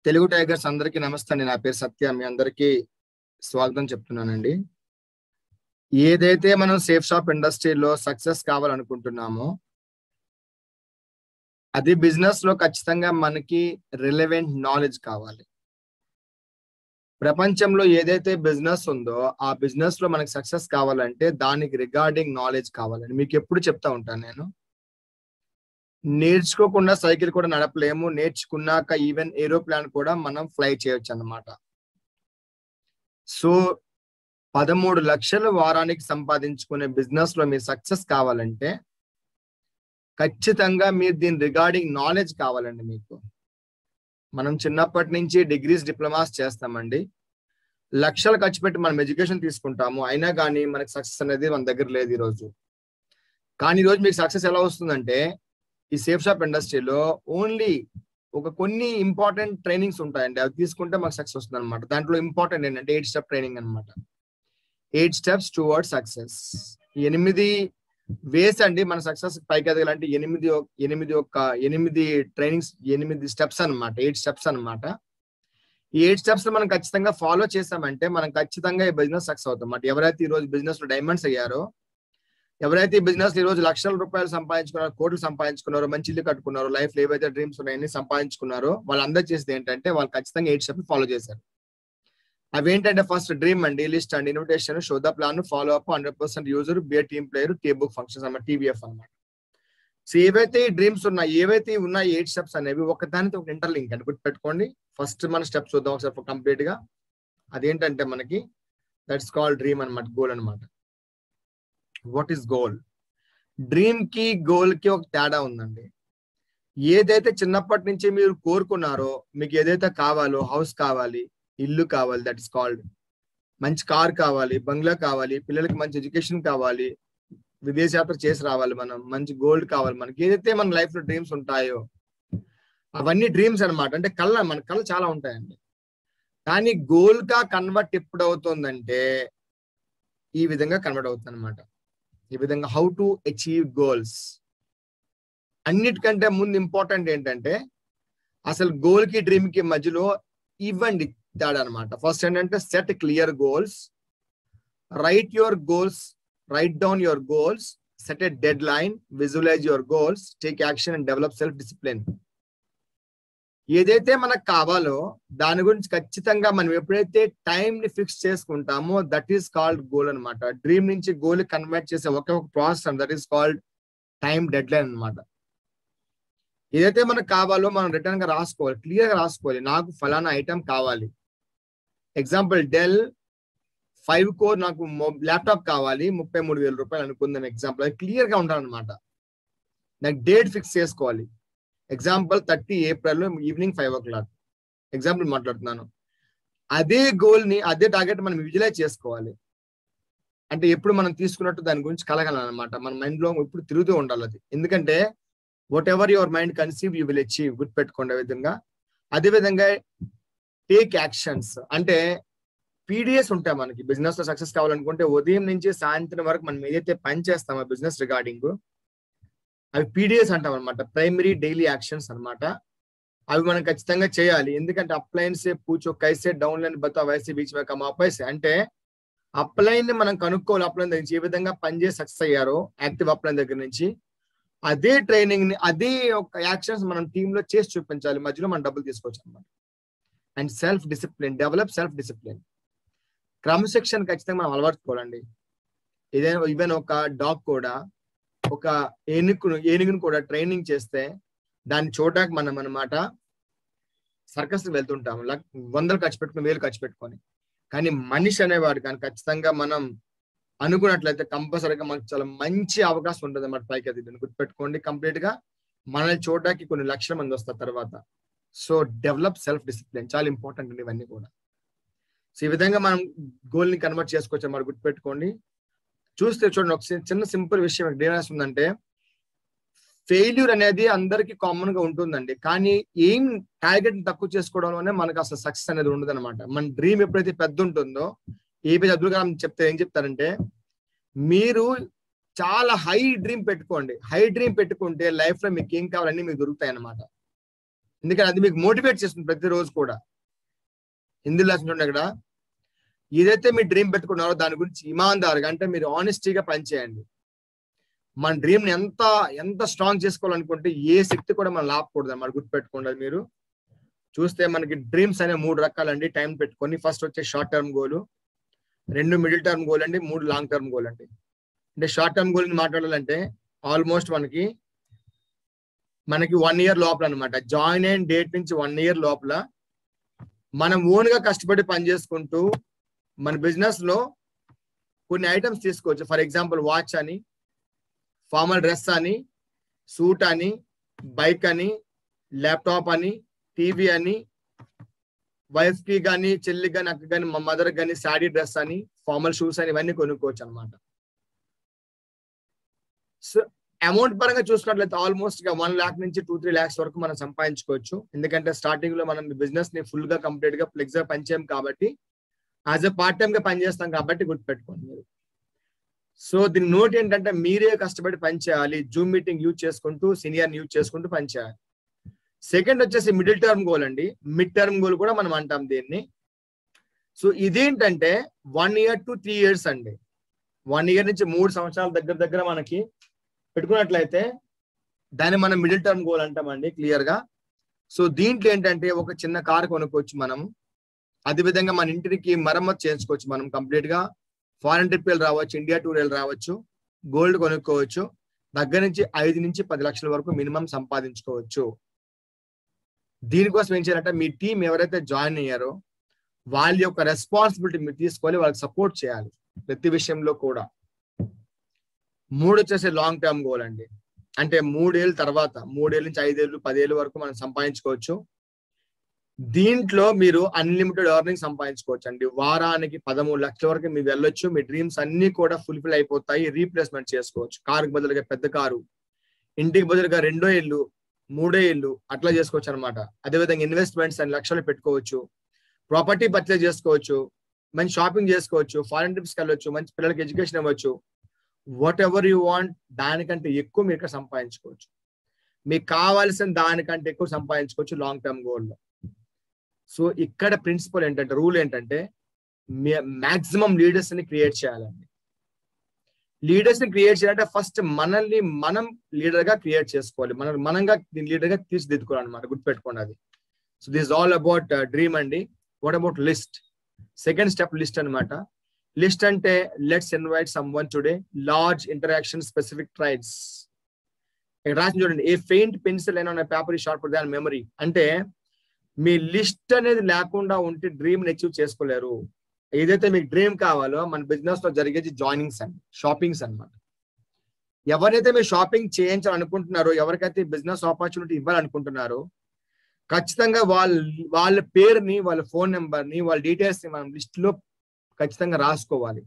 Telugu tigers అందరికీ నమస్తే అండి. నా పేరు సత్య. మీ అందరికీ స్వాగతం చెప్తున్నానండి. ఏదైతే మనం సేఫ్ షాప్ ఇండస్ట్రీలో సక్సెస్ కావాలనుకుంటున్నామో అది బిజినెస్ లో ఖచ్చితంగా మనకి రిలవెంట్ నాలెడ్జ్ కావాలి. ప్రపంచంలో ఏదైతే బిజినెస్ ఉందో ఆ బిజినెస్ లో మనకి సక్సెస్ కావాలంటే దానికి రిగార్డింగ్ నాలెడ్జ్ కావాలండి. మీకు ఎప్పుడు చెప్తా ఉంటాను నేను, నేర్చుకోకుండా సైకిల్ కూడా నడపలేము, నేర్చుకున్నాక ఈవెన్ ఏరోప్లాన్ కూడా మనం ఫ్లై చేయొచ్చు అన్నమాట. సో 13 లక్షలు వారానికి సంపాదించుకునే బిజినెస్ లో మీరు సక్సెస్ కావాలంటే ఖచ్చితంగా మీరు దీని రిగార్డింగ్ నాలెడ్జ్ కావాలండి. మీకు మనం చిన్నప్పటి నుంచి డిగ్రీస్ డిప్లొమాస్ చేస్తామండి, లక్షలు ఖర్చు పెట్టి మనం ఎడ్యుకేషన్ తీసుకుంటాము, అయినా కానీ మనకి సక్సెస్ అనేది మన దగ్గర లేదు ఈరోజు. కానీ ఈరోజు మీకు సక్సెస్ ఎలా వస్తుందంటే ఈ సేఫ్ షాప్ ఇండస్ట్రీలో ఓన్లీ కొన్ని ఇంపార్టెంట్ ట్రైనింగ్స్ ఉంటాయండి, అవి తీసుకుంటే మాకు సక్సెస్ వస్తుంది అనమాట. దాంట్లో ఇంపార్టెంట్ ఏంటంటే 8 స్టెప్ ట్రైనింగ్ అనమాట. 8 స్టెప్స్ టువర్డ్ సక్సెస్. 8 వేస్ అండి మన సక్సెస్ పైకి ఎదగాలంటే 8 ట్రైనింగ్స్, 8 స్టెప్స్ అనమాట. 8 స్టెప్స్ అనమాట. ఈ 8 స్టెప్స్ మనం ఖచ్చితంగా ఫాలో చేసామంటే మనం ఖచ్చితంగా ఈ బిజినెస్ సక్సెస్ అవుతాం అన్నమాట. ఎవరైతే ఈ రోజు బిజినెస్ లో డైమండ్స్ అయ్యారో, ఎవరైతే ఈ బిజినెస్ ఈ రోజు లక్షల రూపాయలు సంపాదించుకున్నారో, కోట్లు సంపాదించుకున్నారో, మంచి ఇల్లు కట్టుకున్నారో, లైఫ్ లో ఏవైతే డ్రీమ్స్ ఉన్నాయని సంపాదించుకున్నారో వాళ్ళందరూ చేసేది ఏంటంటే వాళ్ళు ఖచ్చితంగా 8 స్టెప్స్ ఫాలో చేశారు. అవేంటంటే ఫస్ట్ డ్రీమ్ అండి, లిస్ట్ అండి, invitation, show the plan, follow up, 100% user, be a team player, T book functions అన్నమాట, టీబీఎఫ్ అనమాట. సో ఏవైతే ఈ డ్రీమ్స్ ఉన్నాయి, ఏవైతే ఉన్నాయి 8 స్టెప్స్ అనేవి ఒకదానితో ఒక ఇంటర్లింక్ అండి, గుర్తుపెట్టుకోండి. ఫస్ట్ మన స్టెప్స్ చూద్దాం ఒకసారి కంప్లీట్ గా. అదేంటంటే మనకి దట్స్ కాల్డ్ డ్రీమ్ అనమాట, గోల్ అనమాట. What is goal? డ్రీమ్ కి గోల్ కి ఒక తేడా ఉందండి. ఏదైతే చిన్నప్పటి నుంచి మీరు కోరుకున్నారో, మీకు ఏదైతే కావాలో, హౌస్ కావాలి, ఇల్లు కావాలి, దట్ ఇస్ కాల్డ్, మంచి కార్ కావాలి, బంగ్లా కావాలి, పిల్లలకి మంచి ఎడ్యుకేషన్ కావాలి, విదేశయాత్ర చేసి రావాలి, మనం మంచి గోల్డ్ కావాలి, మనకి ఏదైతే మన లైఫ్ లో డ్రీమ్స్ ఉంటాయో అవన్నీ డ్రీమ్స్ అనమాట. అంటే మన కళ చాలా ఉంటాయండి. కానీ గోల్ గా కన్వర్ట్ ఎప్పుడు అవుతుందంటే ఈ విధంగా కన్వర్ట్ అవుతుంది అనమాట. ఈ విధంగా హౌ టు అచీవ్ గోల్స్. అన్నిటికంటే ముందు ఇంపార్టెంట్ ఏంటంటే అసలు గోల్ కి డ్రీమ్ కి మధ్యలో ఇవ్వండి తేడా అనమాట. ఫస్ట్ ఏంటంటే set clear goals, write your goals, write down your goals, set a deadline, visualize your goals, take action and develop self discipline. ఏదైతే మనకు కావాలో దాని గురించి ఖచ్చితంగా మనం ఎప్పుడైతే టైం ని ఫిక్స్ చేసుకుంటామో దట్ ఈస్ కాల్డ్ గోల్ అనమాట. డ్రీమ్ నుంచి గోల్ కన్వర్ట్ చేసే ఒక process that is called time dead line అనమాట. ఏదైతే మనకు కావాలో మనం రిటర్న్ గా రాసుకోవాలి, క్లియర్ గా రాసుకోవాలి. నాకు ఫలానా ఐటమ్ కావాలి, ఎగ్జాంపుల్ డెల్ 5 కోర్ నాకు ల్యాప్టాప్ కావాలి, 33,000 రూపాయలు అనుకుందాం ఎగ్జాంపుల్. అది క్లియర్ గా ఉండాలన్నమాట. నాకు డేట్ ఫిక్స్ చేసుకోవాలి. Example 30 April evening 5 o'clock example మాట్లాడుతున్నాను. అదే గోల్ ని, అదే టార్గెట్ మనం విజువలైజ్ చేసుకోవాలి. అంటే ఎప్పుడు మనం తీసుకున్నట్టు దాని గురించి కలగాలన్నమాట. మన మైండ్ లో ఇప్పుడు తిరుగుతూ ఉండాలి అది. ఎందుకంటే what ever your mind conceive you will achieve, గుర్తుపెట్టుకోండి. విధంగా అదే విధంగా టేక్ యాక్షన్స్ అంటే పీడిఎస్ ఉంటాయి మనకి. బిజినెస్ లో సక్సెస్ కావాలనుకుంటే ఉదయం నుంచి సాయంత్రం వరకు మనం ఏదైతే పని చేస్తామో బిజినెస్ రిగార్డింగ్, అవి పీడిఎస్ అంటాం అనమాట, ప్రైమరీ డైలీ యాక్షన్స్ అనమాట. అవి మనం ఖచ్చితంగా చేయాలి. ఎందుకంటే అప్లైన్ సే పూచో కైసే డౌన్ లైన్ బతా వైసే బీచ్ మే కమా పైసే. అంటే అప్లైన్ ని మనం కనుక్కోవాలి. అప్లైన్ దగ్గర నుంచి ఏ విధంగా పనిచేసి సక్సెస్ అయ్యారో యాక్టివ్ అప్లైన్ దగ్గర నుంచి, అదే ట్రైనింగ్ ని, అదే ఒక యాక్షన్స్ మనం టీమ్ లో చేసి చూపించాలి. మధ్యలో మనం డబ్బులు తీసుకోవచ్చు అనమాట. And self discipline, develop self discipline. క్రమశిక్షణ ఖచ్చితంగా మనం అలవర్చుకోవాలండి. ఈవెన్ ఒక డాగ్ కూడా, ఒక ఏనుగును కూడా ట్రైనింగ్ చేస్తే దాన్ని చూడడానికి మనం అనమాట సర్కస్ వెళ్తుంటాము, 100 ఖర్చు పెట్టుకుని, 1000 ఖర్చు పెట్టుకొని. కానీ మనిషి అనేవాడు కానీ ఖచ్చితంగా మనం అనుకున్నట్లయితే కంపల్సరీగా మనకు చాలా మంచి అవకాశం ఉంటుంది అన్నమాట పైకి. అది గుర్తుపెట్టుకోండి. కంప్లీట్ గా మనల్ని చూడడానికి కొన్ని లక్షల మంది వస్తారు తర్వాత. సో డెవలప్ సెల్ఫ్ డిసిప్లిన్ చాలా ఇంపార్టెంట్ అండి ఇవన్నీ కూడా. సో ఈ విధంగా మనం గోల్ ని కన్వర్ట్ చేసుకోవచ్చు అన్నమాట, గుర్తుపెట్టుకోండి. చూస్తే చూడండి, ఒక చిన్న సింపుల్ విషయం ఏమేస్తుందంటే ఫెయిల్యూర్ అనేది అందరికీ కామన్ గా ఉంటుందండి. కానీ ఏం టార్గెట్ తక్కువ చేసుకోవడంలోనే మనకు అసలు సక్సెస్ అనేది ఉండదు అనమాట. మన డ్రీమ్ ఎప్పుడైతే పెద్ద ఉంటుందో, ఏపీజే అబ్దుల్ కలాం ఏం చెప్తారంటే మీరు చాలా హై డ్రీమ్ పెట్టుకోండి. హై డ్రీమ్ పెట్టుకుంటే లైఫ్ లో మీకు ఏం కావాలన్నీ మీకు దొరుకుతాయి అనమాట. ఎందుకంటే అది మీకు మోటివేట్ చేస్తుంది ప్రతిరోజు కూడా. హిందీలో రాసింది ఇక్కడ, ఏదైతే మీ డ్రీమ్ పెట్టుకున్నారో దాని గురించి ఇమాందారుగా అంటే మీరు ఆనెస్టీగా పనిచేయండి. మన డ్రీమ్ ని ఎంత స్ట్రాంగ్ చేసుకోవాలనుకుంటే ఏ శక్తి కూడా మనం లాపకూడదు అన్నమాట. గుర్తుపెట్టుకోండి. మీరు చూస్తే మనకి డ్రీమ్స్ అనే 3 రకాలండి. టైం పెట్టుకొని ఫస్ట్ వచ్చే short term goal, 2 middle term goal అండి, 3 లాంగ్ టర్మ్ గోల్ అండి. అంటే షార్ట్ టర్మ్ గోల్ మాట్లాడాలంటే ఆల్మోస్ట్ మనకి 1 ఇయర్ లోపల అనమాట. జాయిన్ అయిన డేట్ నుంచి 1 ఇయర్ లోపల మనం ఓన్ గా కష్టపడి పని చేసుకుంటూ మన బిజినెస్ లో కొన్ని ఐటమ్స్ తీసుకోవచ్చు. ఫర్ ఎగ్జాంపుల్ వాచ్ అని, ఫార్మల్ డ్రెస్ అని, సూట్ అని, బైక్ అని, ల్యాప్టాప్ అని, టీవీ అని, వైఫ్ కి కానీ, చెల్లికి కానీ, అక్క కానీ, మా మదర్ కానీ శాడీ డ్రెస్ అని, ఫార్మల్ షూస్ అని ఇవన్నీ కొనుక్కోవచ్చు అనమాట. సో అమౌంట్ పరంగా చూసుకున్నట్లయితే ఆల్మోస్ట్ 1 lakh నుంచి 2-3 lakhs వరకు మనం సంపాదించుకోవచ్చు. ఎందుకంటే స్టార్టింగ్ లో మనం బిజినెస్ ని ఫుల్ గా కంప్లీట్ గా ఫ్లెక్స్ గా పనిచేయం కాబట్టి, యాజ్ ఎ పార్ట్ టైమ్ గా పనిచేస్తాం కాబట్టి గుర్తుపెట్టుకోండి మీరు. సో దీని నోట్ ఏంటంటే మీరే కష్టపడి పనిచేయాలి. జూమ్ మీటింగ్ యూజ్ చేసుకుంటూ, సీనియర్ యూజ్ చేసుకుంటూ పనిచేయాలి. సెకండ్ వచ్చేసి మిడిల్ టర్మ్ గోల్ అండి. మిడ్ టర్మ్ గోల్ కూడా మనం అంటాం దీన్ని. సో ఇదేంటంటే 1 year to 3 years అండి. 1 year నుంచి 3 సంవత్సరాల దగ్గర మనకి పెట్టుకున్నట్లయితే దాన్ని మనం మిడిల్ టర్మ్ గోల్ అంటామండి క్లియర్ గా. సో దీంట్లో ఏంటంటే ఒక చిన్న కార్ కొనుక్కోవచ్చు మనం. అదేవిధంగా మన ఇంటికి మరమ్మతు చేయించుకోవచ్చు మనం కంప్లీట్ గా. ఫారెన్ ట్రిప్ రావచ్చు, ఇండియా టూర్ రావచ్చు, గోల్డ్ కొనుక్కోవచ్చు. దగ్గర నుంచి 5 నుంచి 10 లక్షల వరకు మినిమం సంపాదించుకోవచ్చు. దీనికోసం ఏం చేయాలంటే మీ టీం ఎవరైతే జాయిన్ అయ్యారో వాళ్ళ యొక్క రెస్పాన్సిబిలిటీ మీరు తీసుకోవాలి, వాళ్ళకి సపోర్ట్ చేయాలి ప్రతి విషయంలో కూడా. 3 వచ్చేసి లాంగ్ టర్మ్ గోల్ అండి. అంటే 3 ఏళ్ళ తర్వాత 3 ఏళ్ళ నుంచి 5 ఏళ్ళు 10 ఏళ్ళ వరకు మనం సంపాదించుకోవచ్చు. దీంట్లో మీరు అన్లిమిటెడ్ ఎర్నింగ్ సంపాదించుకోవచ్చు అండి. వారానికి 13 లక్షల వరకు మీరు వెళ్ళొచ్చు. మీ డ్రీమ్స్ అన్ని కూడా ఫుల్ఫిల్ అయిపోతాయి. రీప్లేస్మెంట్ చేసుకోవచ్చు. కారుకి బదులుగా పెద్ద కారు, ఇంటికి బదులుగా 2వ ఇల్లు, 3వ ఇల్లు అట్లా చేసుకోవచ్చు అనమాట. అదేవిధంగా ఇన్వెస్ట్మెంట్స్ అని లక్షలు పెట్టుకోవచ్చు. ప్రాపర్టీ పర్చేజ్ చేసుకోవచ్చు, మంచి షాపింగ్ చేసుకోవచ్చు, ఫారెన్ ట్రిప్స్కి వెళ్ళొచ్చు, మంచి పిల్లలకి ఎడ్యుకేషన్ ఇవ్వచ్చు. వాట్ ఎవర్ యూ వాంట్ దానికంటే ఎక్కువ మీరు ఇక్కడ సంపాదించుకోవచ్చు. మీకు కావాల్సిన దానికంటే ఎక్కువ సంపాదించుకోవచ్చు లాంగ్ టర్మ్ గోల్లో. సో ఇక్కడ ప్రిన్సిపల్ ఏంటంటే, రూల్ ఏంటంటే మాక్సిమం లీడర్స్ ని క్రియేట్ చేయాలండి. లీడర్స్ ని క్రియేట్ చేయాలంటే ఫస్ట్ మనల్ని మనం లీడర్ గా క్రియేట్ చేసుకోవాలి. మనంగా లీడర్ గా తీర్చిదిద్దుకోవాలన్నమాట. గుర్తుపెట్టుకోండి అది. So this all about dream అండి. What about list? Second step list అనమాట. లిస్ట్ అంటే let's invite someone today, large interaction, specific traits. ఇక్కడ రాసి చూడండి, ఏ ఫెయింట్ పెన్సిల్ అయినా పేపర్ షార్ప్ దాని మెమరీ. అంటే మీ లిస్ట్ అనేది లేకుండా ఉంటే డ్రీమ్ అచీవ్ చేసుకోలేరు. ఏదైతే మీకు డ్రీమ్ కావాలో మన బిజినెస్ లో జరిగేది జాయినింగ్స్ అండి, షాపింగ్స్ అన్నమాట. ఎవరైతే మీరు షాపింగ్ చేయించాలనుకుంటున్నారో, ఎవరికైతే బిజినెస్ ఆపర్చునిటీ ఇవ్వాలనుకుంటున్నారో ఖచ్చితంగా వాళ్ళ పేరుని, వాళ్ళ ఫోన్ నెంబర్ ని, వాళ్ళ డీటెయిల్స్ ని మనం లిస్ట్ లో ఖచ్చితంగా రాసుకోవాలి.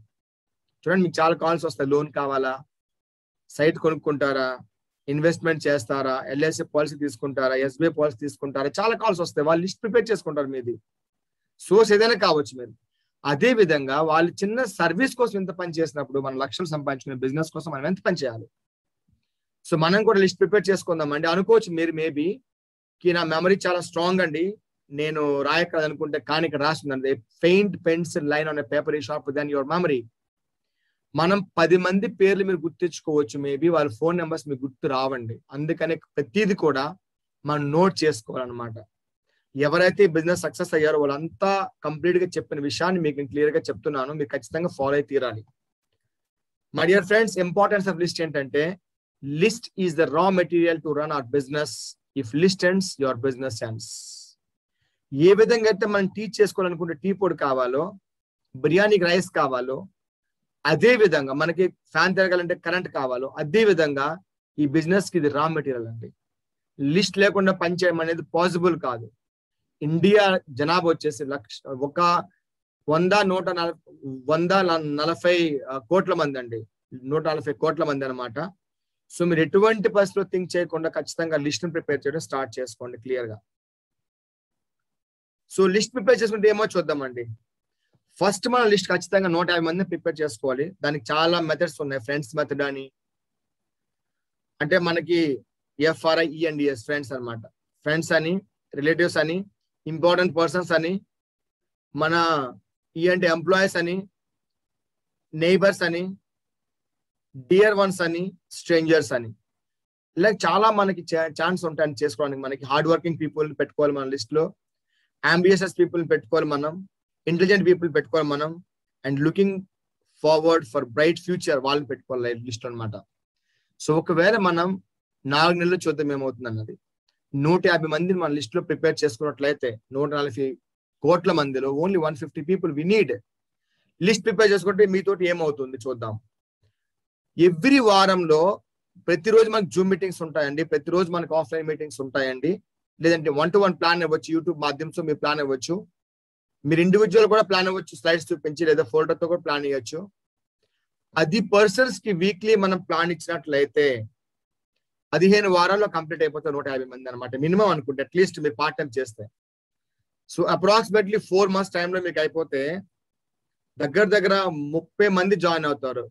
చూడండి, మీకు చాలా కాల్స్ వస్తాయి. లోన్ కావాలా, సైట్ కొనుక్కుంటారా, ఇన్వెస్ట్మెంట్ చేస్తారా, ఎల్ఐసి పాలసీ తీసుకుంటారా, ఎస్బీఐ పాలసీ తీసుకుంటారా, చాలా కాల్స్ వస్తాయి. వాళ్ళు లిస్ట్ ప్రిపేర్ చేసుకుంటారు. మీది సోర్స్ ఏదైనా కావచ్చు మీరు. అదే విధంగా వాళ్ళు చిన్న సర్వీస్ కోసం ఎంత పని చేసినప్పుడు మన లక్షలు సంపాదించుకునే బిజినెస్ కోసం మనం ఎంత పని చేయాలి. సో మనం కూడా లిస్ట్ ప్రిపేర్ చేసుకుందాం అండి. అనుకోవచ్చు మీరు మేబీ నా మెమరీ చాలా స్ట్రాంగ్ అండి, నేను రాయకూడదు అనుకుంటే, కానీ ఇక్కడ రాస్తుందండి faint pencil line on paper is sharp then your memory. మనం 10 మంది పేర్లు మీరు గుర్తించుకోవచ్చు, మేబీ వాళ్ళ ఫోన్ నెంబర్స్ మీకు గుర్తు రావండి. అందుకని ప్రతిదీ కూడా మనం నోట్ చేసుకోవాలన్నమాట. ఎవరైతే బిజినెస్ సక్సెస్ అయ్యారో వాళ్ళంతా కంప్లీట్ గా చెప్పిన విషయాన్ని మీకు నేను క్లియర్ గా చెప్తున్నాను, మీరు ఖచ్చితంగా ఫాలో అయి తీరాలి. My dear friends, importance of list ఏంటంటే, list is the raw material to run our business. If list ends, your business ends. ఏ విధంగా అయితే మనం టీచ్ చేసుకోవాలనుకుంటే టీ పొడి కావాలో, బిర్యానీకి రైస్ కావాలో, అదే విధంగా మనకి ఫ్యాన్ తిరగాలంటే కరెంట్ కావాలో, అదే విధంగా ఈ బిజినెస్ కి ఇది రా మెటీరియల్ అండి. లిస్ట్ లేకుండా పనిచేయడం అనేది పాసిబుల్ కాదు. ఇండియా జనాభా వచ్చేసి 140 కోట్ల మంది అండి, 140 కోట్ల మంది అనమాట. సో మీరు ఎటువంటి పరిస్థితిలో థింక్ చేయకుండా ఖచ్చితంగా లిస్ట్ ని ప్రిపేర్ చేయడం స్టార్ట్ చేసుకోండి క్లియర్ గా. సో లిస్ట్ ప్రిపేర్ చేసుకుంటే ఏమో చూద్దామండి. ఫస్ట్ మన లిస్ట్ ఖచ్చితంగా 150 మందిని ప్రిపేర్ చేసుకోవాలి. దానికి చాలా మెథడ్స్ ఉన్నాయి. ఫ్రెండ్స్ మెథడ్ అని, అంటే మనకి FRIENDS ఫ్రెండ్స్ అనమాట. ఫ్రెండ్స్ అని, రిలేటివ్స్ అని, ఇంపార్టెంట్ పర్సన్స్ అని, మన ఏంటి ఎంప్లాయీస్ అని, నైబర్స్ అని, డియర్ వన్స్ అని, స్ట్రేంజర్స్ అని, ఇలా చాలా మనకి ఛాన్స్ ఉంటాయని చేసుకోవడానికి. మనకి హార్డ్ వర్కింగ్ పీపుల్ పెట్టుకోవాలి మన లిస్ట్ లో, అంబిషియస్ పీపుల్ పెట్టుకోవాలి మనం, ఇంటెలిజెంట్ పీపుల్ పెట్టుకోవాలి మనం, and looking forward for bright future వాళ్ళని పెట్టుకోవాలి లిస్ట్ అనమాట. సో ఒకవేళ మనం 4 నెలలు చూద్దాం ఏమవుతుంది అన్నది. 150 మందిని మన లిస్ట్ లో ప్రిపేర్ చేసుకున్నట్లయితే 140 కోట్ల మందిలో only 150 people we need list prepare చేసుకుంటే మీతోటి ఏమవుతుంది చూద్దాం. ఎవ్రీ వారంలో ప్రతిరోజు మనకు జూమ్ మీటింగ్స్ ఉంటాయండి, ప్రతిరోజు మనకు ఆఫ్లైన్ మీటింగ్స్ ఉంటాయండి, లేదంటే 1-to-1 ప్లాన్ అవ్వచ్చు, యూట్యూబ్ మాధ్యమంతో మీరు ప్లాన్ అవ్వచ్చు, మీరు ఇండివిజువల్ కూడా ప్లాన్ అవ్వచ్చు, స్లైడ్స్ చూపించి లేదా ఫోల్డర్తో కూడా ప్లాన్ ఇవ్వచ్చు. అది పర్సన్స్ కి వీక్లీ మనం ప్లాన్ ఇచ్చినట్లయితే 15 వారాల్లో కంప్లీట్ అయిపోతారు 150 మంది అనమాట మినిమం అనుకుంటే, అట్లీస్ట్ మీరు పార్ట్ టైం చేస్తే. సో అప్రాక్సిమేట్లీ 4 months టైంలో మీకు అయిపోతే దగ్గర 30 మంది జాయిన్ అవుతారు.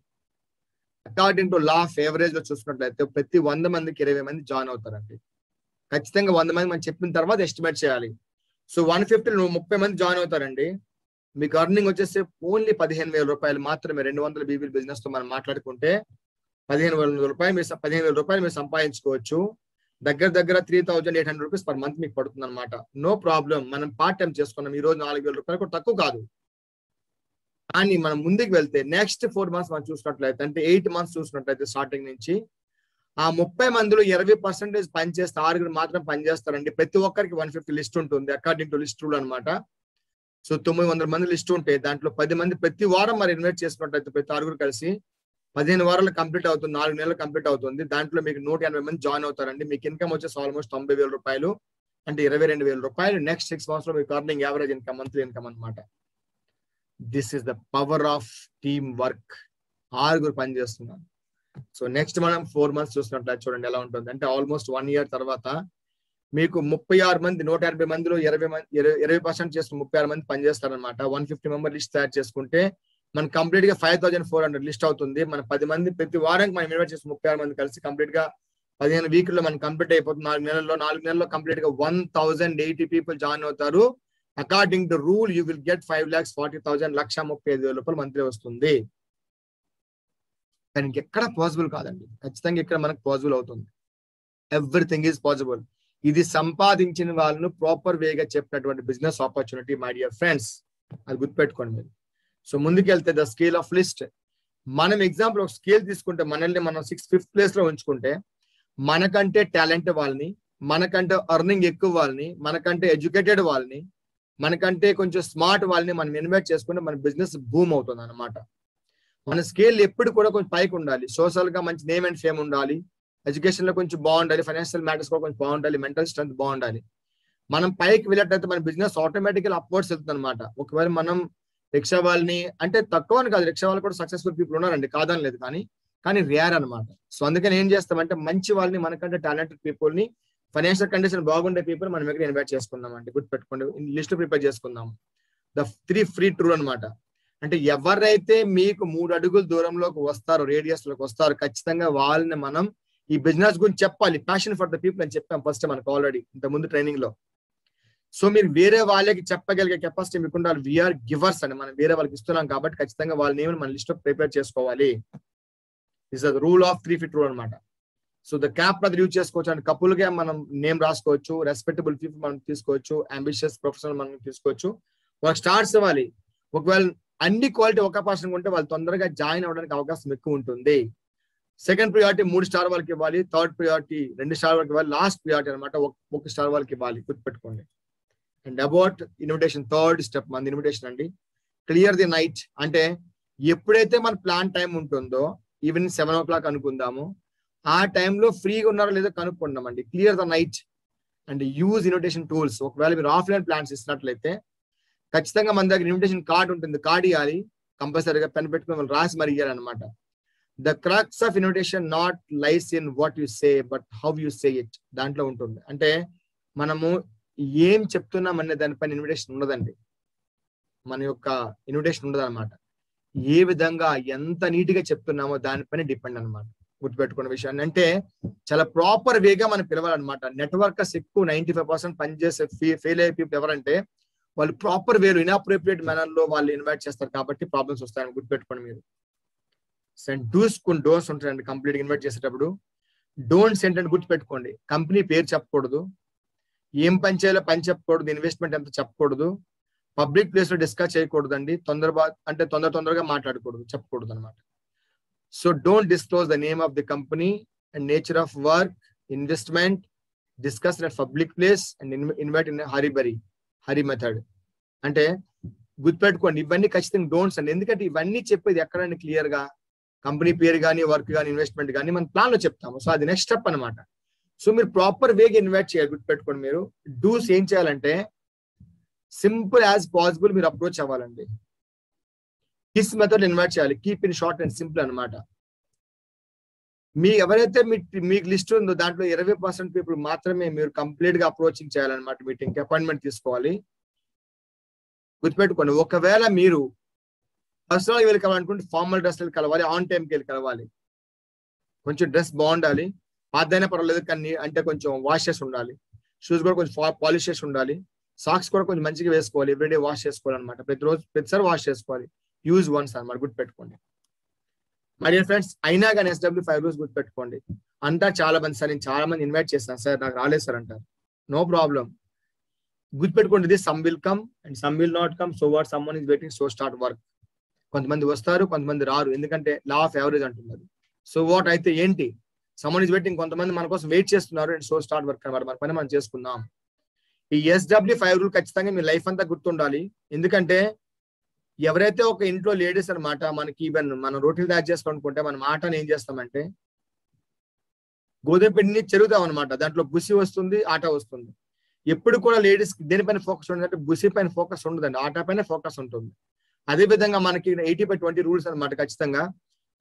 According to law of average లో చూసుకున్నట్లయితే ప్రతి 100 మందికి 20 మంది జాయిన్ అవుతారండి. ఖచ్చితంగా 100 మంది మనం చెప్పిన తర్వాత ఎస్టిమేట్ చేయాలి. సో 150 30 మంది జాయిన్ అవుతారండి. మీకు అర్నింగ్ వచ్చేసి ఓన్లీ 15,000 రూపాయలు మాత్రమే. 200 బీబీ బిజినెస్ తో మనం మాట్లాడుకుంటే 15,000 రూపాయలు మీరు సంపాదించుకోవచ్చు. దగ్గర 3,800 రూపీస్ పర్ మంత్ మీకు పడుతుంది అనమాట. నో ప్రాబ్లం, మనం పార్ట్ టైం చేసుకున్నాం. ఈ రోజు 4,000 రూపాయలు కూడా తక్కువ కాదు. కానీ మనం ముందుకు వెళ్తే నెక్స్ట్ 4 months మనం చూసినట్లయితే, అంటే 8 months చూసినట్లయితే స్టార్టింగ్ నుంచి ఆ 30 మందిలో 20% పనిచేస్తే 6 మాత్రం పనిచేస్తారండి. ప్రతి ఒక్కరికి 150 లిస్ట్ ఉంటుంది అకార్డింగ్ టు లిస్ట్ రూల్ అనమాట. సో 900 మంది లిస్ట్ ఉంటే దాంట్లో 10 మంది ప్రతి వారం మరి ఇన్వైట్ చేసుకున్నట్లయితే ప్రతి 6 కలిసి 15 వారాలు కంప్లీట్ అవుతుంది, 4 నెలలు కంప్లీట్ అవుతుంది. దాంట్లో మీకు 180 మంది జాయిన్ అవుతారండి. మీకు ఇన్కమ్ వచ్చేసి ఆల్మోస్ట్ 90,000 రూపాయలు, అంటే 22,000 రూపాయలు. నెక్స్ట్ 6 months లో మీకు earning average income, monthly income అనమాట. This is the power of team work. 6 పని చేస్తున్నారు. సో నెక్స్ట్ మనం 4 months చూసినట్లయితే చూడండి ఎలా ఉంటుంది. అంటే ఆల్మోస్ట్ 1 year తర్వాత మీకు 36 మంది, 180 మందిలో 20% చేస్తూ 36 మంది పనిచేస్తారనమాట. 150 మెంబర్ లిస్ట్ తయారు చేసుకుంటే మన కంప్లీట్ గా 5,400 లిస్ట్ అవుతుంది. మన 10 మంది ప్రతి వారానికి మనం ఇన్వైట్ చేసి 36 మంది కలిసి కంప్లీట్ గా 15 వీక్లో మనం కంప్లీట్ అయిపోతుంది. 4 నెలల్లో కంప్లీట్ గా 1,080 పీపుల్ జాయిన్ అవుతారు. According to rule you will get 5,40,000, 1,35,000 రూపాయలు మంత్లీ వస్తుంది. కానీ ఇంకెక్కడ పాసిబుల్ కాదండి, ఖచ్చితంగా ఇక్కడ మనకు పాసిబుల్ అవుతుంది. Everything is possible. ఇది సంపాదించిన వాళ్ళను ప్రాపర్ వేగా చెప్పినటువంటి business opportunity my dear friends, అది గుర్తుపెట్టుకోండి మీరు. సో ముందుకెళ్తే ద స్కేల్ ఆఫ్ లిస్ట్. మనం ఎగ్జాంపుల్ ఒక స్కేల్ తీసుకుంటే మనల్ని మనం 5th place లో ఉంచుకుంటే మనకంటే టాలెంట్ వాళ్ళని, మనకంటే అర్నింగ్ ఎక్కువ వాళ్ళని, మనకంటే ఎడ్యుకేటెడ్ వాళ్ళని, మనకంటే కొంచెం స్మార్ట్ వాళ్ళని మనం ఇన్వైట్ చేసుకుంటే మన బిజినెస్ బూమ్ అవుతుంది అనమాట. మన స్కేల్ ఎప్పుడు కూడా కొంచెం పైకి ఉండాలి. సోషల్ గా మంచి నేమ్ అండ్ ఫేమ్ ఉండాలి, ఎడ్యుకేషన్ లో కొంచెం బాగుండాలి, ఫైనాన్షియల్ మ్యాటర్స్ కూడా కొంచెం బాగుండాలి, మెంటల్ స్ట్రెంత్ బాగుండాలి. మనం పైకి వెళ్ళేటైతే మన బిజినెస్ ఆటోమేటికల్ అప్వర్డ్స్ వెళ్తుంది అనమాట. ఒకవేళ మనం రిక్షా వాళ్ళని, అంటే తక్కువ అని కాదు, రిక్షా వాళ్ళు కూడా సక్సెస్ఫుల్ పీపుల్ ఉన్నారండి, కాదని లేదు, కానీ రేర్ అనమాట. సో అందుకని ఏం చేస్తామంటే మంచి వాళ్ళని, మనకంటే టాలెంటెడ్ పీపుల్ ని, ఫైనాన్షియల్ కండిషన్ బాగుండే పీపుల్ మనం ఇక్కడ ఇన్వైట్ చేసుకుందాం అండి. గుర్తుపెట్టుకోండి, లిస్ట్ ప్రిపేర్ చేసుకుందాం. ద 3 free rule అనమాట. అంటే ఎవరైతే మీకు 3 అడుగుల దూరంలోకి వస్తారో, రేడియస్ లోకి వస్తారో, ఖచ్చితంగా వాళ్ళని మనం ఈ బిజినెస్ గురించి చెప్పాలి. ప్యాషన్ ఫర్ ద పీపుల్ అని చెప్పాం ఫస్ట్ మనకు ఆల్రెడీ ఇంత ముందు ట్రైనింగ్ లో. సో మీరు వేరే వాళ్ళకి చెప్పగలిగే కెపాసిటీ మీకు ఉండాలి. వీఆర్ గివర్స్ అని, మనం వేరే వాళ్ళకి ఇస్తున్నాం కాబట్టి ఖచ్చితంగా వాళ్ళ నేమ్ మన లిస్ట్ ప్రిపేర్ చేసుకోవాలి. This is the rule of 3 feet rule అనమాట. సో ద క్యాప్ అది యూజ్ చేసుకోవచ్చు. అండ్ కపుల్ గా మనం నేమ్ రాసుకోవచ్చు, రెస్పెక్టబుల్ పీపుల్ మనం తీసుకోవచ్చు, అంబిషియస్ ప్రొఫెషనల్ మనం తీసుకోవచ్చు. వాళ్ళకి స్టార్ట్స్ ఇవ్వాలి. ఒకవేళ అన్ని క్వాలిటీ ఒక పర్సన్ ఉంటే వాళ్ళు తొందరగా జాయిన్ అవ్వడానికి అవకాశం ఎక్కువ ఉంటుంది. సెకండ్ ప్రియారిటీ 3 స్టార్ వాళ్ళకి ఇవ్వాలి, థర్డ్ ప్రియారిటీ 2 స్టార్ వాళ్ళకి ఇవ్వాలి, లాస్ట్ ప్రియారిటీ అనమాట 1 స్టార్ వాళ్ళకి ఇవ్వాలి. గుర్తుపెట్టుకోండి. And about invitation, third step మన ఇన్విటేషన్ అండి. Clear the night. అంటే ఎప్పుడైతే మన ప్లాన్ టైం ఉంటుందో, ఈవినింగ్ 7 o'clock అనుకుందాము, ఆ టైంలో ఫ్రీగా ఉన్నారో లేదో కనుక్కుందామండి. Clear the night and use invitation tools. ఒకవేళ మీరు ఆఫ్లైన్ ప్లాన్స్ ఇస్తున్నట్లయితే ఖచ్చితంగా మన దగ్గర ఇన్విటేషన్ కార్డ్ ఉంటుంది, కార్డ్ ఇవ్వాలి కంపల్సరీగా, పెన్ పెట్టుకుని వాళ్ళు రాసి మరి ఇవ్వాలన్నమాట. The crux of invitation not lies in what you say but how you say it. దాంట్లో ఉంటుంది. అంటే మనము ఏం చెప్తున్నాం అనే దానిపైన ఇన్విటేషన్ ఉండదండి, మన యొక్క ఇన్విటేషన్ ఉండదు అనమాట. ఏ విధంగా ఎంత నీట్ గా చెప్తున్నామో దానిపైన డిపెండ్ అనమాట. గుర్తుపెట్టుకున్న విషయాన్ని. అంటే చాలా ప్రాపర్ వేగా మనం పిలవాలన్నమాట. నెట్వర్కర్స్ ఎక్కువ 95% పనిచేసే ఫెయిల్ అయ్యే పీపుల్ ఎవరంటే వాళ్ళు ప్రాపర్ వేరు ఇన్అప్రోప్రియేట్ మేనర్ లో వాళ్ళు ఇన్వైట్ చేస్తారు కాబట్టి ప్రాబ్లమ్స్ వస్తాయని గుర్తుపెట్టుకోండి మీరు. డూస్ కొన్ని డోన్స్ ఉంటాయండి కంప్లీట్ ఇన్వైట్ చేసేటప్పుడు. డోంట్స్ ఏంటంటే గుర్తుపెట్టుకోండి, కంపెనీ పేరు చెప్పకూడదు, ఏం పని చేయాలో పని చెప్పకూడదు, ఇన్వెస్ట్మెంట్ ఎంత చెప్పకూడదు, పబ్లిక్ ప్లేస్ లో డిస్కస్ చేయకూడదండి, తొందరగా మాట్లాడకూడదు, చెప్పకూడదు అనమాట. So don't disclose the name of the company and nature of work, investment, discuss at public place and invite in hurry method. అంటే గుర్తుపెట్టుకోండి ఇవన్నీ ఖచ్చితంగా డోంట్స్ అండి. ఎందుకంటే ఇవన్నీ చెప్పేది ఎక్కడండి క్లియర్ గా కంపెనీ పేరు కానీ, వర్క్ కానీ, ఇన్వెస్ట్మెంట్ కానీ మన ప్లాన్ లో చెప్తాము. సో అది నెక్స్ట్ స్టెప్ అనమాట. సో మీరు ప్రాపర్ వేగా ఇన్వైట్ చేయాలి. గుర్తుపెట్టుకోండి మీరు డూస్ ఏం చేయాలంటే సింపుల్ యాజ్ పాసిబుల్ మీరు అప్రోచ్ అవ్వాలండి. కిస్ మెథడ్ ఇన్వైట్ చేయాలి. Keep in short and simple అనమాట. మీ ఎవరైతే మీకు లిస్ట్ ఉందో దాంట్లో 20% పీపుల్ మాత్రమే మీరు కంప్లీట్ గా అప్రోచింగ్ చేయాలన్నమాట. మీటింగ్ అపాయింట్మెంట్ తీసుకోవాలి. గుర్తుపెట్టుకోండి ఒకవేళ మీరు పర్సనల్ వెళ్ళి కలవాలనుకుంటే ఫార్మల్ డ్రెస్ కలవాలి, ఆన్ టైంకి వెళ్ళి కలవాలి. కొంచెం డ్రెస్ బాగుండాలి, పాతైనా పర్వాలేదు కానీ అంటే కొంచెం వాష్ చేసి ఉండాలి. షూస్ కూడా కొంచెం పాలిష్ చేసి ఉండాలి. సాక్స్ కూడా కొంచెం మంచిగా వేసుకోవాలి. ఎవ్రీడే వాష్ చేసుకోవాలన్నమాట. ప్రతిసారి వాష్ చేసుకోవాలి. యూజ్ వన్స్ అనమాట. గుర్తుపెట్టుకోండి మై డియర్ ఫ్రెండ్స్. అయినా కానీ SW5 రూల్స్ గుర్తుపెట్టుకోండి. అంతా చాలా మంది సార్ నేను చాలా మంది ఇన్వైట్ చేస్తాను సార్ నాకు రాలేదు సార్ అంటారు. No problem. గుర్తుపెట్టుకోండి ఇది some will come and some will not come. So what someone is waiting so start work. కొంతమంది వస్తారు, కొంతమంది రారు. ఎందుకంటే లా ఆఫ్ యావరేజ్ అంటున్నారు. సో వాట్ అయితే ఏంటి, సమ్మన్ ఈస్ వెయిటింగ్, కొంతమంది మన కోసం వెయిట్ చేస్తున్నారు అండ్ సో స్టార్ట్ వర్క్ అనమాట. మన పని మనం చేసుకుందాం. ఈ SW5 రూల్ ఖచ్చితంగా మీ లైఫ్ అంతా గుర్తుండాలి. ఎందుకంటే ఎవరైతే ఒక ఇంట్లో లేడీస్ అనమాట మనకి ఈవెన్ మనం రోటీలు తయారు చేసుకోవాలనుకుంటే మన మాటను ఏం చేస్తామంటే గోధుమ పిండిని చెరుగుతాం అనమాట. దాంట్లో బుసి వస్తుంది, ఆట వస్తుంది. ఎప్పుడు కూడా లేడీస్ దేనిపైన ఫోకస్ ఉండదంటే బుసి పైన ఫోకస్ ఉండదండి, ఆట పైన ఫోకస్ ఉంటుంది. అదే విధంగా మనకి 80/20 రూల్స్ అనమాట. ఖచ్చితంగా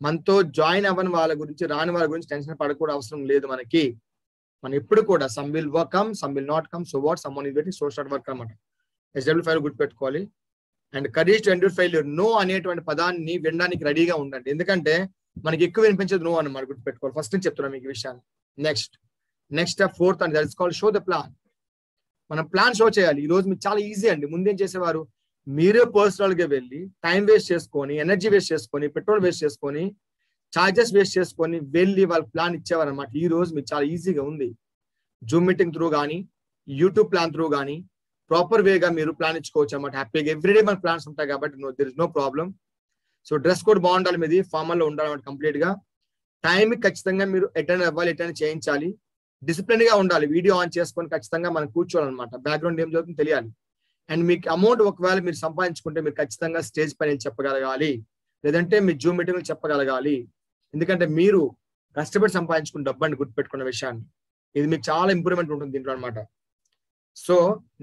మనతో జాయిన్ అవ్వని వాళ్ళ గురించి, రాని వాళ్ళ గురించి టెన్షన్ పడకూడదు అవసరం లేదు మనకి. మనం ఎప్పుడు కూడా some will come, some will not come. So what someone is waiting so start work అనమాట. SW5 గుర్తుపెట్టుకోవాలి. And courage to endure failure. No అనేటువంటి పదాన్ని వినడానికి రెడీగా ఉండండి. ఎందుకంటే మనకి ఎక్కువ వినిపించేది నో అనమాట. గుర్తుపెట్టుకోవాలి. ఫస్ట్ నేను చెప్తున్నాను మీకు విషయాన్ని. Next step 4th and that is called show the plan. మనం ప్లాన్ షో చేయాలి. ఈ రోజు మీకు చాలా ఈజీ అండి. ముందేం చేసేవారు, మీరే పర్సనల్ గా వెళ్ళి టైం వేస్ట్ చేసుకొని, ఎనర్జీ వేస్ట్ చేసుకొని, పెట్రోల్ వేస్ట్ చేసుకొని, చార్జెస్ వేస్ట్ చేసుకొని వెళ్ళి వాళ్ళ ప్లాన్ ఇచ్చేవారు అనమాట. ఈ రోజు మీకు చాలా ఈజీగా ఉంది. జూమ్ మీటింగ్ త్రూ కానీ, యూట్యూబ్ ప్లాన్ త్రూ కానీ ప్రాపర్ వేగా మీరు ప్లాన్ ఇచ్చుకోవచ్చు అనమాట. హ్యాపీగా ఎవ్రీడే మన ప్లాన్స్ ఉంటాయి కాబట్టి there is no problem. So dress code బాగుండాలి, మీది ఫార్మల్ లో ఉండాలన్నమాట. కంప్లీట్ గా టైం ఖచ్చితంగా మీరు అటెండ్ అవ్వాలి, అటెండ్ చేయించాలి. డిసిప్లిన్ గా ఉండాలి. వీడియో ఆన్ చేసుకొని ఖచ్చితంగా మనం కూర్చోవాలన్నమాట. బ్యాక్గ్రౌండ్ ఏం జరుగుతుందో తెలియాలి. అండ్ మీకు అమౌంట్ ఒకవేళ మీరు సంపాదించుకుంటే మీరు ఖచ్చితంగా స్టేజ్ పైన చెప్పగలగాలి, లేదంటే మీ జూమ్ మీటింగ్ చెప్పగలగాలి. ఎందుకంటే మీరు కష్టపడి సంపాదించుకున్న డబ్బు అని గుర్తుపెట్టుకున్న విషయాన్ని. ఇది మీకు చాలా ఇంప్రూవ్మెంట్ ఉంటుంది దీంట్లో అనమాట. సో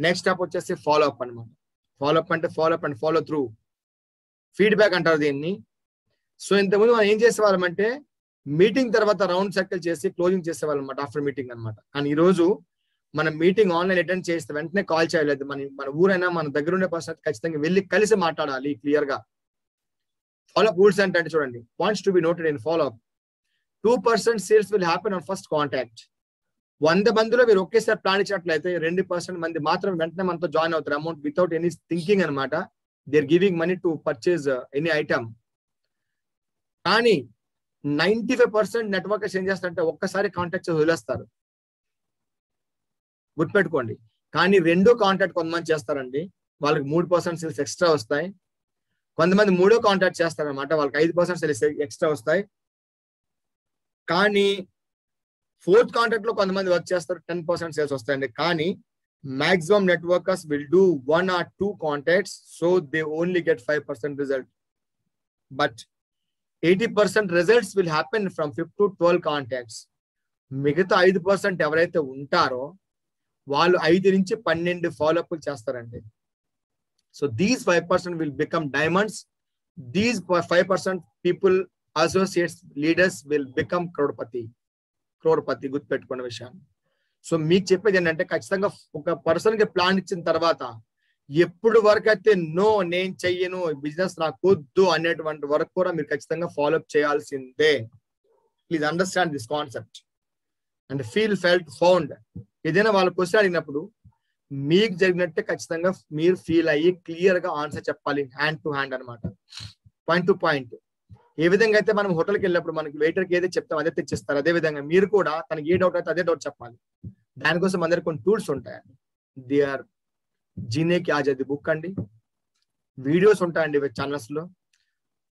నెక్స్ట్ స్టెప్ వచ్చేసి ఫాలో అప్ అనమాట. ఫాలో అప్ అంటే follow up and follow through, feedback అంటారు దీన్ని. సో ఇంతకుముందు మనం ఏం చేసేవాళ్ళం అంటే మీటింగ్ తర్వాత రౌండ్ సర్కిల్ చేసి క్లోజింగ్ చేసేవాళ్ళం అనమాట, ఆఫ్టర్ మీటింగ్ అనమాట. కానీ ఈ రోజు మనం మీటింగ్ ఆన్లైన్ అటెండ్ చేస్తే వెంటనే కాల్ చేయలేదు. మన ఊరైనా మన దగ్గర ఉండే పర్సన్ ఖచ్చితంగా వెళ్ళి కలిసి మాట్లాడాలి క్లియర్ గా. ఫాలో అప్ రూల్స్ అంటే చూడండి, points to be noted in follow up. 2% sales will happen on first contact. 100 మందిలో మీరు ఒకేసారి ప్లాన్ ఇచ్చినట్లయితే 2% మంది మాత్రం వెంటనే మనతో జాయిన్ అవుతారు. అమౌంట్ వితౌట్ ఎనీ థింకింగ్ అనమాట. They are giving money to purchase any item. కానీ 95% నెట్వర్కర్స్ ఏం చేస్తారంటే ఒక్కసారి కాంటాక్ట్ చేసి వదిలేస్తారు. గుర్తుపెట్టుకోండి. కానీ రెండో కాంటాక్ట్ కొంతమంది చేస్తారండి, వాళ్ళకి 3% సేల్స్ ఎక్స్ట్రా వస్తాయి. కొంతమంది మూడో కాంటాక్ట్ చేస్తారనమాట, వాళ్ళకి 5% సేల్స్ ఎక్స్ట్రా వస్తాయి. కానీ 4th కాంటాక్ట్ లో కొంతమంది వర్క్ చేస్తారు, 10% సేల్స్ వస్తాయండి. కానీ maximum networkers will do 1 or 2 contacts, so they only get 5% result. But 80% results will happen from 5 to 12 contacts. మిగతా 5% ఎవరైతే ఉంటారో వాళ్ళు 5 నుంచి 12 ఫాలోఅప్లు చేస్తారండి. So these 5% will become diamonds. These 5% people, associates, leaders will become crorepati. గుర్తుపెట్టుకున్న విషయాన్ని. సో మీకు చెప్పేది ఏంటంటే ఖచ్చితంగా ఒక పర్సన్ కి ప్లాన్ ఇచ్చిన తర్వాత ఎప్పుడు వరకు అయితే నో నేను చెయ్యను, బిజినెస్ నాకు వద్దు అనేటువంటి వరకు కూడా మీరు ఖచ్చితంగా ఫాలోఅప్ చేయాల్సిందే. Please understand this concept and feel felt found. ఏదైనా వాళ్ళ క్వశ్చన్ అడిగినప్పుడు మీకు జరిగినట్టే ఖచ్చితంగా మీరు ఫీల్ అయ్యి క్లియర్ గా ఆన్సర్ చెప్పాలి, హ్యాండ్ టు హ్యాండ్ అనమాట, పాయింట్ టు పాయింట్. ఏ విధంగా అయితే మనం హోటల్కి వెళ్ళినప్పుడు మనకి వెయిటర్కి ఏదైతే చెప్తాం అదే తెచ్చిస్తారు, అదే విధంగా మీరు కూడా తనకి ఏ డౌట్ అయితే అదే డౌట్ చెప్పాలి. దానికోసం అందరికి కొన్ని టూల్స్ ఉంటాయండి. దే ఆర్ జీనేకి ఆజాదీ బుక్ అండి, వీడియోస్ ఉంటాయండి ఛానల్స్ లో,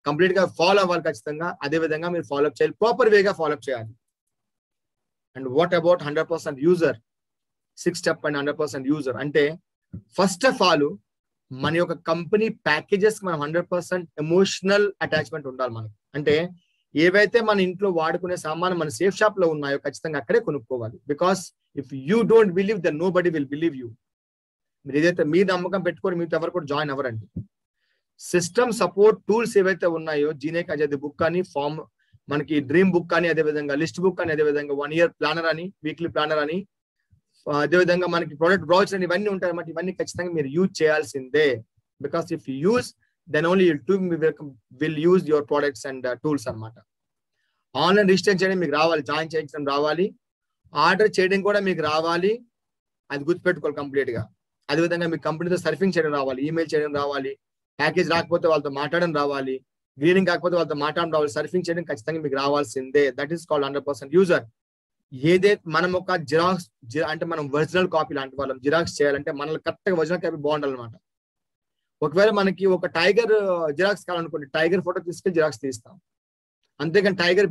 కంప్లీట్ గా ఫాలో అవ్వాలి ఖచ్చితంగా. అదే విధంగా మీరు ఫాలో అప్ చేయాలి, ప్రాపర్ వేగా ఫాలో అప్ చేయాలి. And what about 100% user, 6 step and 100% user అంటే ఫస్ట్ ఆఫ్ ఆల్ మన యొక్క కంపెనీ ప్యాకేజెస్ మనం 100% ఎమోషనల్ అటాచ్మెంట్ ఉండాలి మనకి. అంటే ఏవైతే మన ఇంట్లో వాడుకునే సామాను మన సేఫ్ షాప్ లో ఉన్నాయో ఖచ్చితంగా అక్కడే కొనుక్కోవాలి. Because if you don't believe then nobody will believe you. మీరు ఏదైతే మీ నమ్మకం పెట్టుకొని మీతో ఎవరు కూడా జాయిన్ అవ్వరండి. సిస్టమ్ సపోర్ట్ టూల్స్ ఏవైతే ఉన్నాయో జీనేకి ఆజాదీ బుక్ అని, ఫార్మ్ మనకి డ్రీమ్ బుక్ అని, అదేవిధంగా లిస్ట్ బుక్ అని, అదేవిధంగా 1 year ప్లానర్ అని, వీక్లీ ప్లానర్ అని, అదేవిధంగా మనకి ప్రొడక్ట్ బ్రౌచర్ అని ఇవన్నీ ఉంటాయి అన్నమాట. ఇవన్నీ ఖచ్చితంగా మీరు యూజ్ చేయాల్సిందే. Because if you use then only will use your products and tools అనమాట. ఆన్లైన్ రిజిస్టర్ చేయడం మీకు రావాలి, జాయిన్ చేయడం రావాలి, ఆర్డర్ చేయడం కూడా మీకు రావాలి, అది గుర్తుపెట్టుకోవాలి కంప్లీట్ గా. అదేవిధంగా మీ కంపెనీతో సర్ఫింగ్ చేయడం రావాలి, ఈమెయిల్ చేయడం రావాలి, ప్యాకేజ్ రాకపోతే వాళ్ళతో మాట్లాడడం రావాలి, గ్రీనింగ్ కాకపోతే వాళ్ళతో మాట్లాడడం రావాలి, సర్ఫింగ్ చేయడం ఖచ్చితంగా మీకు రావాల్సిందే. That is called 100% user. ఏదైతే మనం ఒక జిరాక్స్ అంటే మనం ఒరిజినల్ కాపీ లాంటి వాళ్ళం, జిరాక్స్ చేయాలంటే మనల్ని కరెక్ట్ గా ఒరిజినల్ కాపీ బాగుండాలన్నమాట. ఒకవేళ మనకి ఒక టైగర్ జిరాక్స్ కావాలనుకోండి, టైగర్ ఫోటో తీసుకెళ్లి జిరాక్స్ తీస్తాం, అంతేకాని టైగర్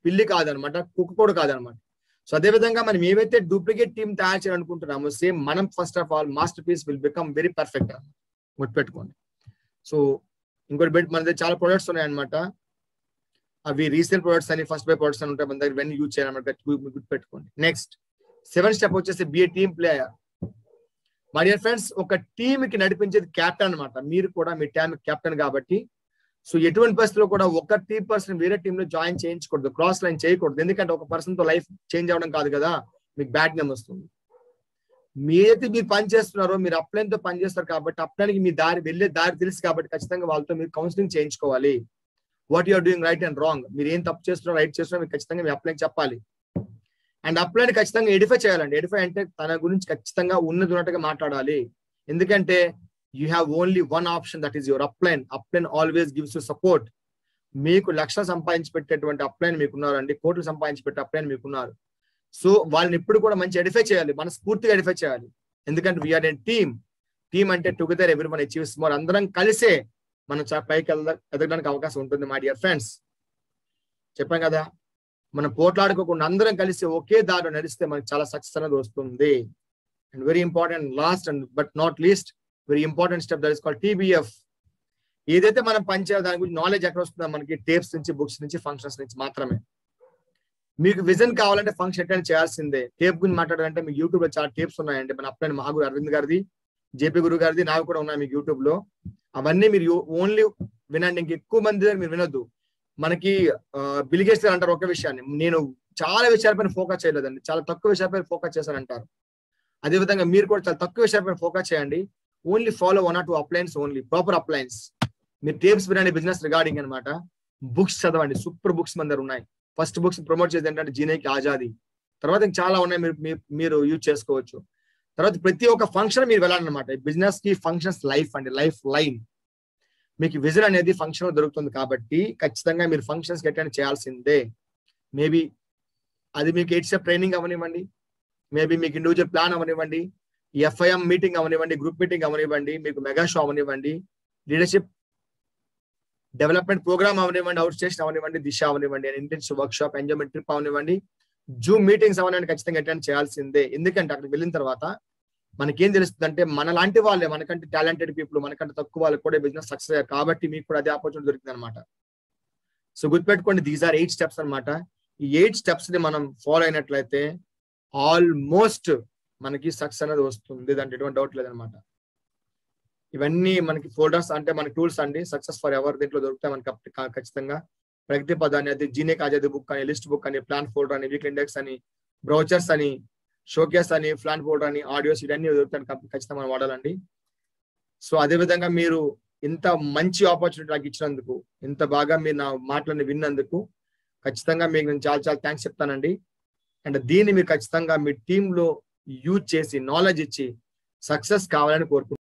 పిల్లి కాదనమాట, కుక్క కూడా కాదనమాట. సో అదే విధంగా మనం ఏవైతే డూప్లికేట్ టీమ్ తయారు చేయాలనుకుంటున్నామో సేమ్ మనం first of all masterpiece will become very perfect గుర్తుపెట్టుకోండి. సో ఇంకోటి మన దగ్గర చాలా ప్రొడక్ట్స్ ఉన్నాయన్నమాట, అవి రీసేల్ ప్రొడక్ట్స్ అని, ఫస్ట్ బై ప్రొడక్ట్స్ అని ఉంటాయి మన దగ్గర, ఇవన్నీ యూజ్ చేయాలన్నమాట, గుర్తుపెట్టుకోండి. నెక్స్ట్ 7th స్టెప్ వచ్చేసి be a team player. My dear friends, ఒక టీమ్ కి నడిపించేది క్యాప్టెన్ అనమాట. మీరు కూడా మీ టీమ్ క్యాప్టెన్ కాబట్టి సో ఎటువంటి పరిస్థితుల్లో కూడా ఒక టీమ్ పర్సన్ వేరే టీమ్ లో జాయిన్ చేయించకూడదు, క్రాస్ లైన్ చేయకూడదు. ఎందుకంటే ఒక పర్సన్ తో లైఫ్ చేంజ్ అవ్వడం కాదు కదా, మీకు బ్యాడ్ నేమ్ వస్తుంది. మీరైతే మీరు పని చేస్తున్నారో మీరు అప్లైన్ తో పని చేస్తారు కాబట్టి అప్లైన్కి మీ వెళ్ళే దారి తెలుసు కాబట్టి ఖచ్చితంగా వాళ్ళతో మీరు కౌన్సిలింగ్ చేయించుకోవాలి. What you're doing right and wrong, మీరు ఏం తప్పు చేస్తున్నారో రైట్ చేస్తున్నారో మీరు ఖచ్చితంగా మీ అప్లైన్ చెప్పాలి. అండ్ అప్లైన్ ఖచ్చితంగా ఎడిఫై చేయాలండి. ఎడిఫై అంటే తన గురించి ఖచ్చితంగా ఉన్నట్టుగా మాట్లాడాలి. ఎందుకంటే you have only one option, that is your upline. Upline always gives you support. మీకు లక్షలు సంపాదించి పెట్టేటువంటి అప్లైన్ మీకున్నారండి, కోట్లు సంపాదించి పెట్టే అప్లైన్ మీకున్నారు. సో వాళ్ళని ఎప్పుడు కూడా మంచి ఎడిఫై చేయాలి, మనస్ఫూర్తిగా ఎడిఫై చేయాలి. ఎందుకంటే వీఆర్ ఎ టీమ్. టీమ్ అంటే టుగెదర్ ఎవరి వన్ అచీవ్స్ మోర్. అందరం కలిసే మనం పైకి ఎదగడానికి అవకాశం ఉంటుంది. మై డియర్ ఫ్రెండ్స్, చెప్పాం కదా, మనం పోట్లాడుకోకుండా అందరం కలిసి ఒకే దారిలో నడిస్తే మనకి చాలా సక్సెస్ అనేది వస్తుంది. And very important last and but not least very important step, that is called TBF. ఏదైతే మనం పనిచేయాలి దాని గురించి నాలెడ్జ్ ఎక్కడ వస్తుందో మనకి టేప్స్ నుంచి, బుక్స్ నుంచి, ఫంక్షన్స్ నుంచి మాత్రమే. మీకు విజన్ కావాలంటే ఫంక్షన్ ఎక్కడ చేయాల్సిందే. టేప్ గురించి మాట్లాడాలంటే మీకు యూట్యూబ్ లో చాలా టేప్స్ ఉన్నాయండి. మన అప్లైన్ మహాగురు అరవింద్ గారిది, జేపీ గురు గారిది, నాకు కూడా ఉన్నాయి మీకు యూట్యూబ్ లో. అవన్నీ మీరు ఓన్లీ వినండి, ఇంక ఎక్కువ మంది దగ్గర మీరు వినొద్దు. మనకి బిల్ గేట్స్ గారు అంటారు ఒక విషయాన్ని, నేను చాలా విషయాలపైన ఫోకస్ చేయలేదండి, చాలా తక్కువ విషయాలపైన ఫోకస్ చేశానంటారు. అదేవిధంగా మీరు కూడా చాలా తక్కువ విషయాలపైన ఫోకస్ చేయండి. Only follow 1 or 2 uplines, only proper uplines. మీరు టేప్స్ వినండి బిజినెస్ రిగార్డింగ్ అనమాట. బుక్స్ చదవండి, సూపర్ బుక్స్ మన దగ్గర ఉన్నాయి. ఫస్ట్ బుక్స్ ప్రమోట్ చేసేది ఏంటంటే జీనేకి ఆజాదీ. తర్వాత ఇంకా చాలా ఉన్నాయి, మీరు యూజ్ చేసుకోవచ్చు. తర్వాత ప్రతి ఒక్క ఫంక్షన్ మీరు వెళ్ళాలన్నమాట. బిజినెస్ కి ఫంక్షన్స్ లైఫ్ అండి, లైఫ్ లైన్. మీకు విజన్ అనేది ఫంక్షన్ లో దొరుకుతుంది కాబట్టి ఖచ్చితంగా మీరు ఫంక్షన్స్ అటెండ్ చేయాల్సిందే. మేబీ అది మీకు 8 step ట్రైనింగ్ అవనివ్వండి, మేబీ మీకు ఇండివిజువల్ ప్లాన్ అవనివ్వండి, FIM మీటింగ్ అవనివ్వండి, గ్రూప్ మీటింగ్ అవనివ్వండి, మీకు మెగా షో అవనివ్వండి, లీడర్షిప్ డెవలప్మెంట్ ప్రోగ్రామ్ అవనివ్వండి, అవుట్ స్టేషన్ అవనివ్వండి, దిశ అవనివ్వండి, intensive work shop, enjoyment trip అవనివ్వండి, జూమ్ మీటింగ్స్ అవనివ్వండి, ఖచ్చితంగా అటెండ్ చేయాల్సిందే. ఎందుకంటే అక్కడికి వెళ్ళిన తర్వాత మనకేం తెలుస్తుంది అంటే మన లాంటి వాళ్ళే, మనకంటే టాలెంటెడ్ పీపుల్, మనకంటే తక్కువ వాళ్ళకి కూడా బిజినెస్ సక్సెస్ అయ్యారు కాబట్టి మీకు కూడా అదే ఆపర్చునిటీ దొరికింది అనమాట. సో గుర్తుపెట్టుకోండి, దీస్ ఆర్ 8 steps అనమాట. ఈ 8 steps ని మనం ఫాలో అయినట్లయితే ఆల్మోస్ట్ మనకి సక్సెస్ అనేది వస్తుంది, దాంట్లో ఎటువంటి డౌట్ లేదనమాట. ఇవన్నీ మనకి ఫోల్డర్స్ అంటే మన టూల్స్ అండి, సక్సెస్ ఫర్ ఎవర్ దీంట్లో దొరుకుతాయి మనకి ఖచ్చితంగా. ప్రగతి పదాన్ని, అది జీనేకి ఆజాదీ బుక్ అని, లిస్ట్ బుక్ అని, ప్లాన్ ఫోల్డర్ అని, వీక్లీ ఇండెక్స్ అని, బ్రౌచర్స్ అని, షోకేస్ అని, ప్లాన్ ఫోల్డర్ అని, ఆడియోస్, ఇవన్నీ దొరుకుతాయి ఖచ్చితంగా మనం వాడాలండి. సో అదే విధంగా మీరు ఇంత మంచి ఆపర్చునిటీ నాకు ఇచ్చినందుకు, ఇంత బాగా మీరు నా మాటలను విన్నందుకు ఖచ్చితంగా మీకు నేను చాలా చాలా థ్యాంక్స్ చెప్తానండి. అండ్ దీన్ని మీరు ఖచ్చితంగా మీ టీంలో యూజ్ చేసి నాలెడ్జ్ ఇచ్చి సక్సెస్ కావాలని కోరుకుంటున్నాను.